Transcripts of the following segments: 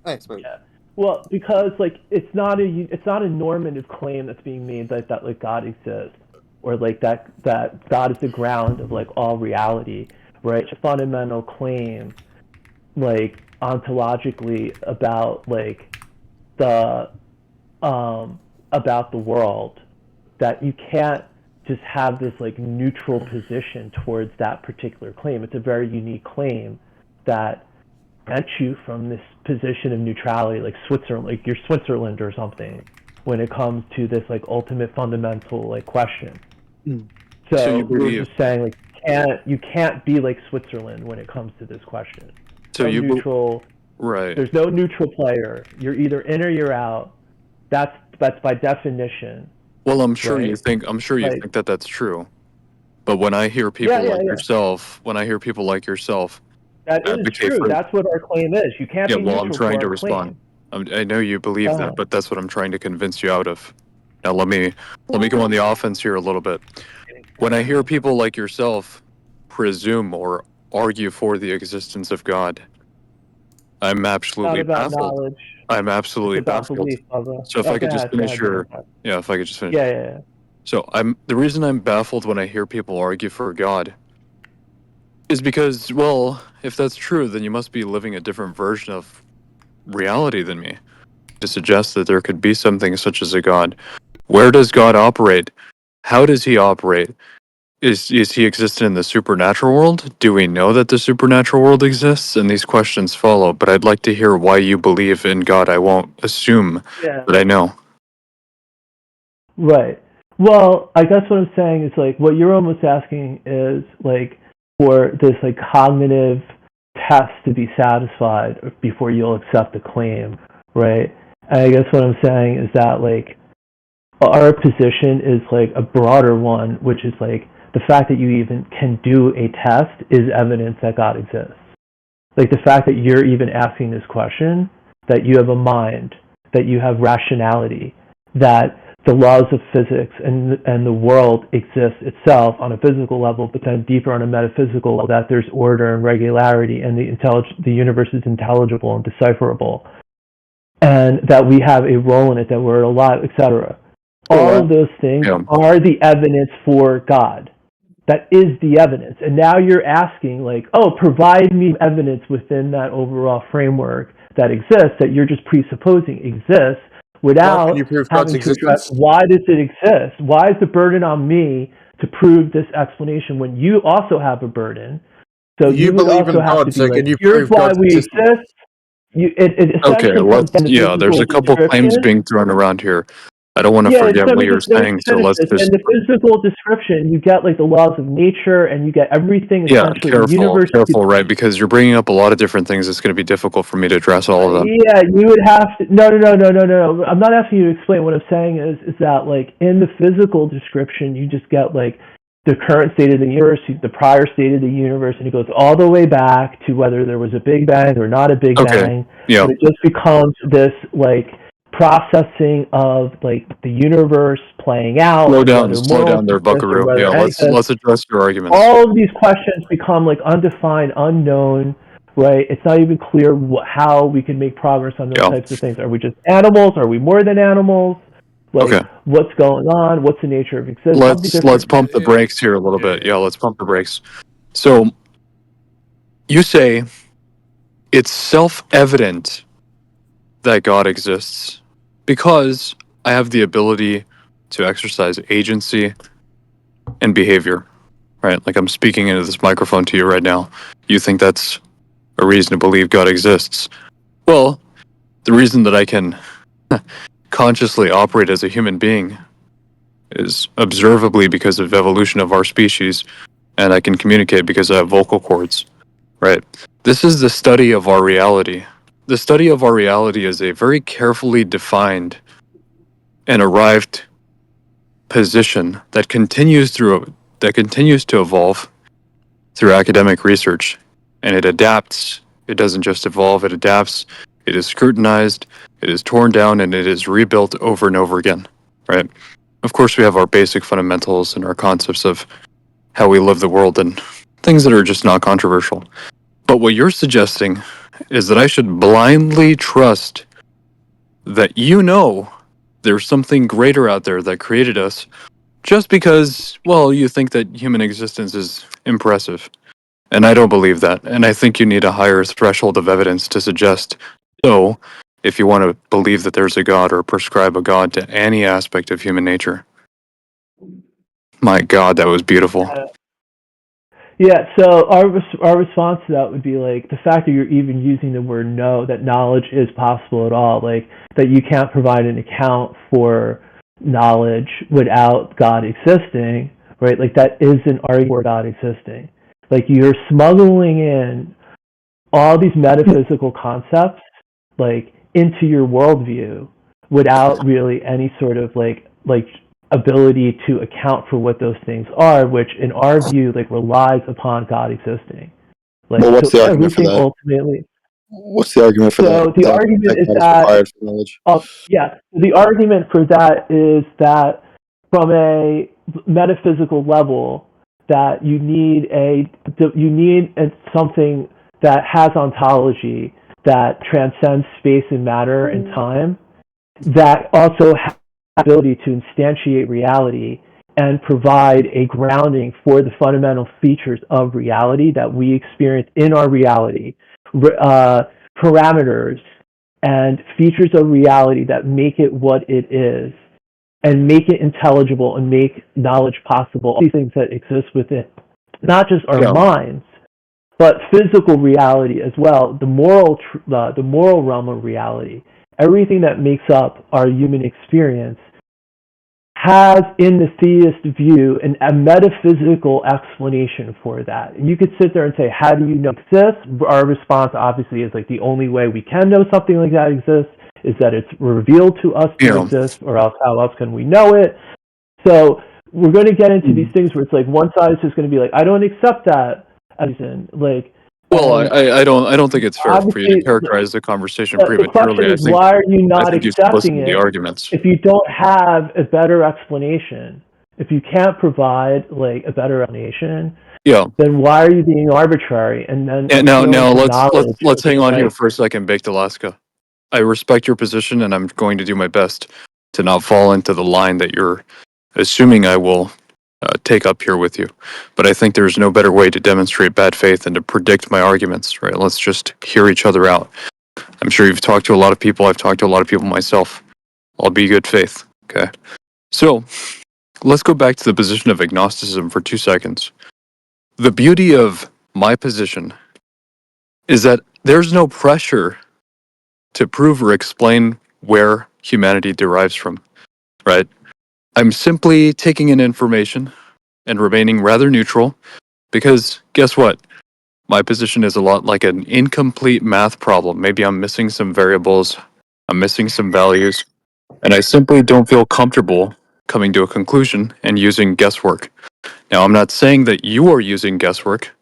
Thanks, buddy. Yeah. Well, because like it's not a normative claim that's being made that like God exists, or like that God is the ground of like all reality, right? It's a fundamental claim, like ontologically the about the world, that you can't just have this like neutral position towards that particular claim. It's a very unique claim that prevents you from this position of neutrality, like Switzerland, like you're Switzerland or something, when it comes to this like ultimate fundamental like question. Mm. So you So we're believe, just saying like you can't be like Switzerland when it comes to this question. so No you, neutral. right. There's no neutral player. You're either in or you're out. That's by definition, Well, right? I'm sure you Like think that that's true. But when I hear yeah, people yeah, like yeah. yourself, when I hear people like yourself That is advocate true. for, That's what our claim is. You can't yeah, be well, I'm neutral to trying to our respond. claim. I know you believe that, Uh, but that's what I'm trying to convince you out of. Now let me go on the offense here a little bit. When I hear people like yourself presume or argue for the existence of God, I'm not absolutely about baffled. knowledge. I'm It's absolutely about baffled. belief, brother. So if Oh, I could just go finish ahead, brother. your, yeah, if I could just finish. Yeah, yeah, yeah. So the reason I'm baffled when I hear people argue for God is because, well, if that's true, then you must be living a different version of reality than me. To suggest that there could be something such as a God. Where does God operate? How does he operate? Is he existent in the supernatural world? Do we know that the supernatural world exists? And these questions follow, but I'd like to hear why you believe in God. I won't assume Yeah. that I know. Right. Well, I guess what I'm saying is like what you're almost asking is like for this like cognitive test to be satisfied before you'll accept the claim, right? And I guess what I'm saying is that like our position is like a broader one, which is like the fact that you even can do a test is evidence that God exists. Like the fact that you're even asking this question, that you have a mind, that you have rationality, that the laws of physics and the world exists itself on a physical level, but then deeper on a metaphysical level, that there's order and regularity, and the universe is intelligible and decipherable, and that we have a role in it, that we're alive, etc. All Well, of those things yeah. are the evidence for God. That is the evidence. And now you're asking, like, oh, provide me evidence within that overall framework that exists, that you're just presupposing exists, Well, can you without prove God's having to address existence? why does it exist? Why is the burden on me to prove this explanation when you also have a burden? So You you would believe also in have to God, be so like, can you here's prove why God's we existence? exist. It Okay, essentially comes down to yeah, there's physical a couple claims description. being thrown around here. I don't want to Yeah, forget let what me you're just let me saying, just so finish let's this. In just, the physical description, you get like the laws of nature, and you get everything yeah, essentially. The universe. careful, right? Because you're bringing up a lot of different things. It's going to be difficult for me to address all of them. Yeah, you would have to. No, no, no, no, no, no. I'm not asking you to explain. What I'm saying is that like in the physical description, you just get like the current state of the universe, the prior state of the universe, and it goes all the way back to whether there was a Big Bang or not a Big Okay, Bang. yeah, But it just becomes this like processing of like the universe playing out, like whether slow morals down there, exist or Buckaroo. Yeah, whether anything. let's address your arguments. All of these questions become like undefined, unknown, right? It's not even clear how we can make progress on those Yeah, types of things. Are we just animals? Are we more than animals? Like, okay. what's going on? What's the nature of existence? All the Let's different. pump the brakes here a little bit. Yeah, let's pump the brakes. So you say it's self-evident that God exists because I have the ability to exercise agency and behavior, right? Like I'm speaking into this microphone to you right now. You think that's a reason to believe God exists? Well, the reason that I can consciously operate as a human being is observably because of evolution of our species, and I can communicate because I have vocal cords, right? This is the study of our reality. The study of our reality is a very carefully defined and arrived position that continues to evolve through academic research, and it adapts. It doesn't just evolve, it adapts. It is scrutinized, it is torn down, and it is rebuilt over and over again, right? Of course, we have our basic fundamentals and our concepts of how we live the world and things that are just not controversial. But what you're suggesting, is that I should blindly trust that you know there's something greater out there that created us just because, well, you think that human existence is impressive. And I don't believe that. And I think you need a higher threshold of evidence to suggest so if you want to believe that there's a God or prescribe a God to any aspect of human nature. My God, that was beautiful. Yeah, so our response to that would be like the fact that you're even using the word no, that knowledge is possible at all, like that you can't provide an account for knowledge without God existing, right? Like that is an argument for God existing. Like you're smuggling in all these metaphysical concepts like into your worldview without really any sort of like ability to account for what those things are, which in our view like relies upon God existing. Like Well, what's so the argument for everything that? ultimately. What's the argument for that? So the That argument is God is that required for knowledge. yeah, the argument for that is that from a metaphysical level, that you need something that has ontology that transcends space and matter and time, that also has the ability to instantiate reality and provide a grounding for the fundamental features of reality that we experience in our reality, parameters and features of reality that make it what it is and make it intelligible and make knowledge possible. All these things that exist within not just our minds, but physical reality as well, the moral realm of reality. Everything that makes up our human experience has, in the theist view, a metaphysical explanation for that. And you could sit there and say, how do you know it exists? Our response obviously is like the only way we can know something like that exists is that it's revealed to us to exist, or else how else can we know it? So we're going to get into these things where it's like one side is just going to be like, I don't accept that as in like. Well, I don't think it's fair for you to characterize the conversation The question prematurely. is, why are you not you should listen accepting to the it arguments. if you don't have a better explanation? If you can't provide like a better explanation, then why are you being arbitrary? And then now let's hang on here for a second, Baked Alaska. I respect your position, and I'm going to do my best to not fall into the line that you're assuming I will take up here with you. But I think there's no better way to demonstrate bad faith than to predict my arguments, right? Let's just hear each other out. I'm sure you've talked to a lot of people. I've talked to a lot of people myself. I'll be good faith, okay? So, let's go back to the position of agnosticism for 2 seconds. The beauty of my position is that there's no pressure to prove or explain where humanity derives from, right? I'm simply taking in information and remaining rather neutral because guess what? My position is a lot like an incomplete math problem. Maybe I'm missing some variables, I'm missing some values, and I simply don't feel comfortable coming to a conclusion and using guesswork. Now, I'm not saying that you are using guesswork,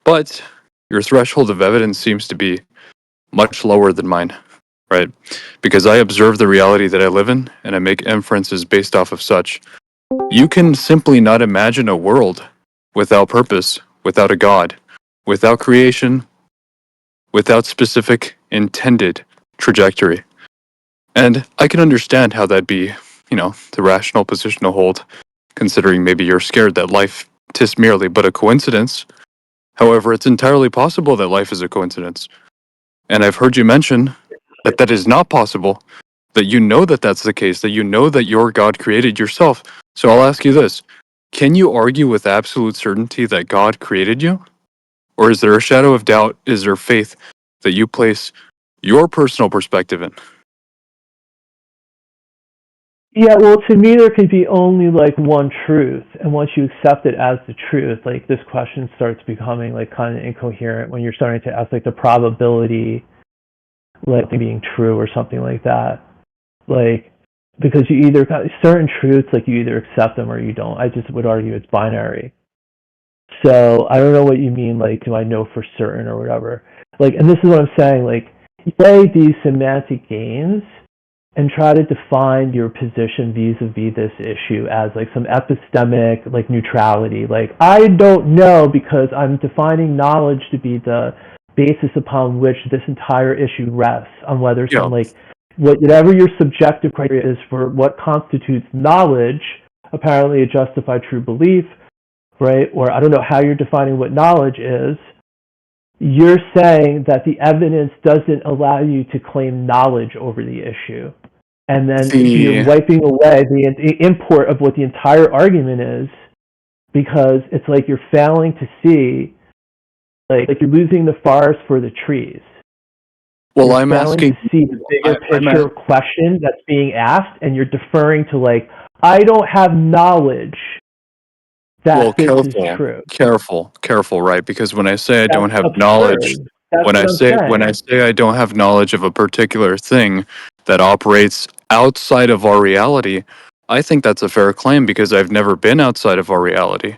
but your threshold of evidence seems to be much lower than mine, right? Because I observe the reality that I live in and I make inferences based off of such. You can simply not imagine a world without purpose, without a God, without creation, without specific intended trajectory. And I can understand how that'd be, the rational position to hold, considering maybe you're scared that life is merely but a coincidence. However, it's entirely possible that life is a coincidence. And I've heard you mention that that is not possible, that you know that that's the case, that you know that your God created yourself. So I'll ask you this. Can you argue with absolute certainty that God created you? Or is there a shadow of doubt? Is there faith that you place your personal perspective in? Yeah, well, to me, there can be only like one truth, and once you accept it as the truth, like this question starts becoming like kind of incoherent when you're starting to ask like the probability, like being true or something like that, like because you either certain truths like you either accept them or you don't. I just would argue it's binary. So I don't know what you mean, like do I know for certain or whatever? Like, and this is what I'm saying, like you play these semantic games and try to define your position vis-a-vis this issue as like some epistemic like neutrality. Like I don't know because I'm defining knowledge to be the basis upon which this entire issue rests, on whether Yeah. some like whatever your subjective criteria is for what constitutes knowledge, apparently a justified true belief, right? Or I don't know how you're defining what knowledge is. You're saying that the evidence doesn't allow you to claim knowledge over the issue. And then you're wiping away the import of what the entire argument is, because it's like you're failing to see, like you're losing the forest for the trees. Well, you're I'm asking to see the bigger picture question that's being asked, and you're deferring to like, I don't have knowledge that this is true. Careful, right? Because when I say I That's don't have absurd. knowledge, That's when what I say I don't have knowledge of a particular thing that operates outside of our reality, I think that's a fair claim because I've never been outside of our reality.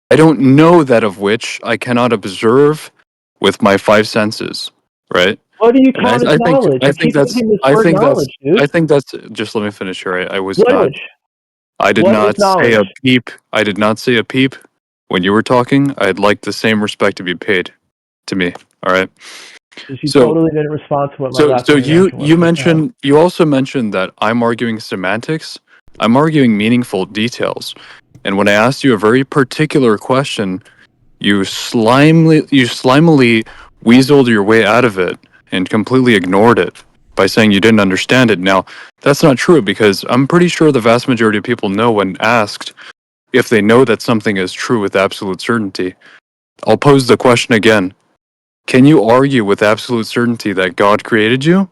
I don't know that of which I cannot observe with my five senses, right? What do you And count as knowledge? I think that's I think that's just let me finish here. I was not Language. I did What not is say a knowledge? peep. I did not say a peep when you were talking. I'd like the same respect to be paid to me. All right. Because you So totally didn't respond to what my last so intervention was. you also mentioned that I'm arguing semantics. I'm arguing meaningful details. And when I asked you a very particular question, you slimily weaseled your way out of it and completely ignored it by saying you didn't understand it. Now, that's not true because I'm pretty sure the vast majority of people know when asked if they know that something is true with absolute certainty. I'll pose the question again. Can you argue with absolute certainty that God created you?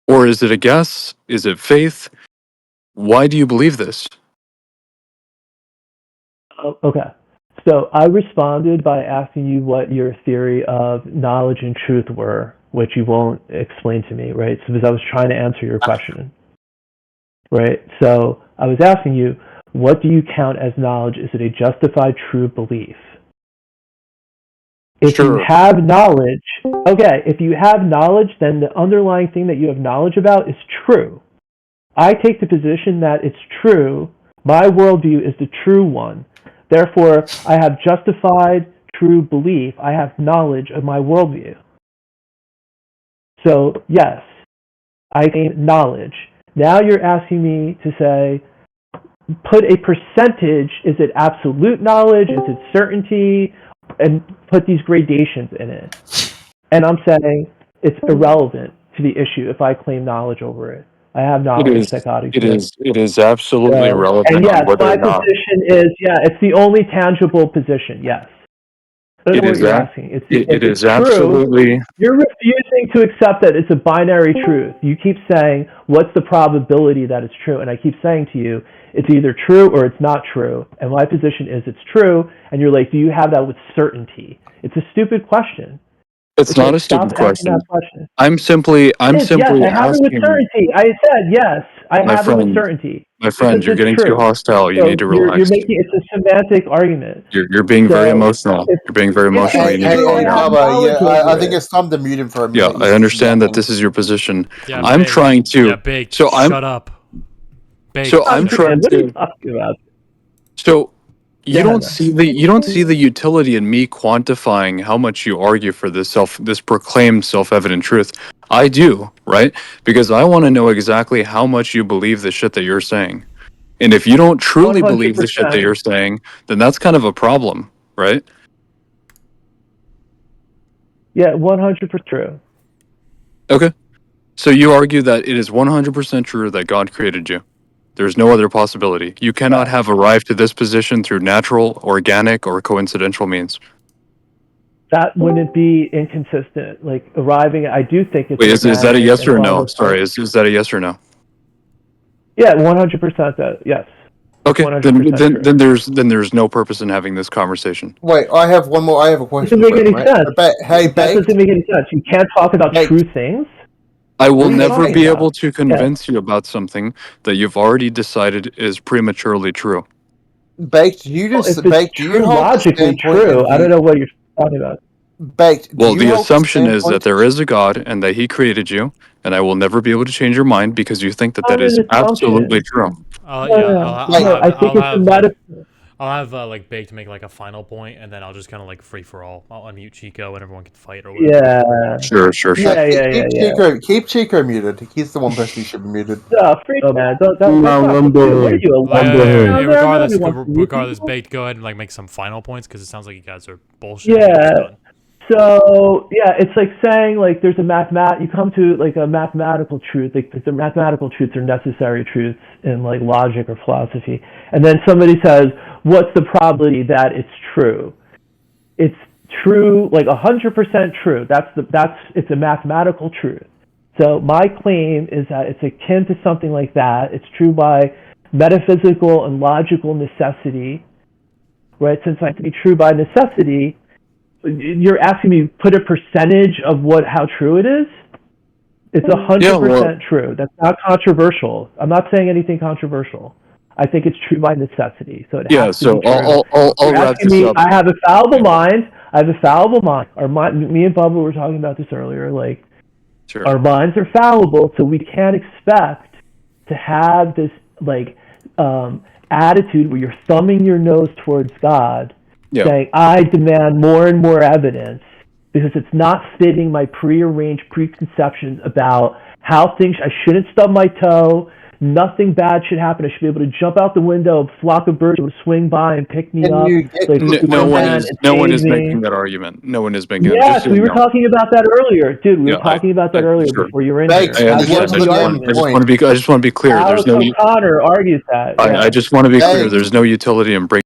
Or is it a guess? Is it faith? Why do you believe this? Okay. So I responded by asking you what your theory of knowledge and truth were, which you won't explain to me, right? So because I was trying to answer your question, right? So I was asking you, what do you count as knowledge? Is it a justified true belief? If you have knowledge, okay, if you have knowledge, then the underlying thing that you have knowledge about is true. I take the position that it's true. My worldview is the true one. Therefore, I have justified true belief. I have knowledge of my worldview. So, yes, I gain knowledge. Now you're asking me to say, put a percentage. Is it absolute knowledge? Is it certainty? And put these gradations in it. And I'm saying it's irrelevant to the issue if I claim knowledge over it. I have knowledge that God exists. It is absolutely relevant. And yes, on whether my or not. position is, it's the only tangible position, yes. I don't know what you're asking. It is true, absolutely. You're refusing to accept that it's a binary truth. You keep saying, what's the probability that it's true? And I keep saying to you, it's either true or it's not true. And my position is it's true. And you're like, do you have that with certainty? It's a stupid question. It's not a stupid question. I'm simply yes, I have it with certainty. I said yes. I have it with certainty. My friend, you're getting too hostile. You need to relax. You're making it's a semantic argument. You're being very emotional. You're being very emotional. You need to calm down. I think it's time to mute him for a minute. Yeah, I understand that this is your position. Yeah, I'm trying to. Yeah, Baked. Shut up. Baked. So I'm trying what to. Are you talking about? So you don't see the utility in me quantifying how much you argue for this proclaimed self-evident truth. I do, right? Because I want to know exactly how much you believe the shit that you're saying. And if you don't truly 100%. Believe the shit that you're saying, then that's kind of a problem, right? Yeah, 100% true. Okay. So you argue that it is 100% true that God created you. There's no other possibility. You cannot have arrived to this position through natural, organic, or coincidental means. That wouldn't be inconsistent. Like arriving, I do think it's. Wait, is that a yes or no? Sorry, is that a yes or no? Yeah, 100% that yes. Okay, then there's no purpose in having this conversation. Wait, I have one more. I have a question. Doesn't make any sense. That doesn't make any sense. You can't talk about true things. I will never be able to convince you about something that you've already decided is prematurely true. Baked, you just Baked. Do you logically true? I don't know what you're talking about. Baked. Well, the assumption is that there is a God and that He created you, and I will never be able to change your mind because you think that is absolutely true. I think it's a metaphor. I'll have like Bake to make like a final point, and then I'll just kind of like free for all. I'll unmute Chico, and everyone can fight or whatever. Yeah. Sure. Keep Chico muted. He's the one person who should be muted. Free, man. That's not one what are boy. you, a Like, lumber? regardless, Bake, go ahead and like make some final points because it sounds like you guys are bullshit. Yeah. So yeah, it's like saying like there's a you come to like a mathematical truth, like the mathematical truths are necessary truths in like logic or philosophy, and then somebody says, what's the probability that it's true? It's true, like 100% true. It's a mathematical truth. So my claim is that it's akin to something like that. It's true by metaphysical and logical necessity, right? Since I can be true by necessity, you're asking me put a percentage of how true it is? It's 100% true. That's not controversial. I'm not saying anything controversial. I think it's true by necessity. So it has to be true. I'll wrap this up. I have a fallible mind. Me and Bubba were talking about this earlier. Like, Sure. Our minds are fallible, so we can't expect to have this like attitude where you're thumbing your nose towards God, saying, I demand more and more evidence because it's not fitting my prearranged preconceptions about how things, I shouldn't stub my toe, nothing bad should happen, I should be able to jump out the window, a flock of birds would swing by and pick me up. No one is making that argument. No one is making Yes, we were talking about that earlier. Dude, we were talking about that earlier before you were in here. I understand. I just want to be clear. Alex O'Connor argues that. I just want to be clear. There's no utility in breaking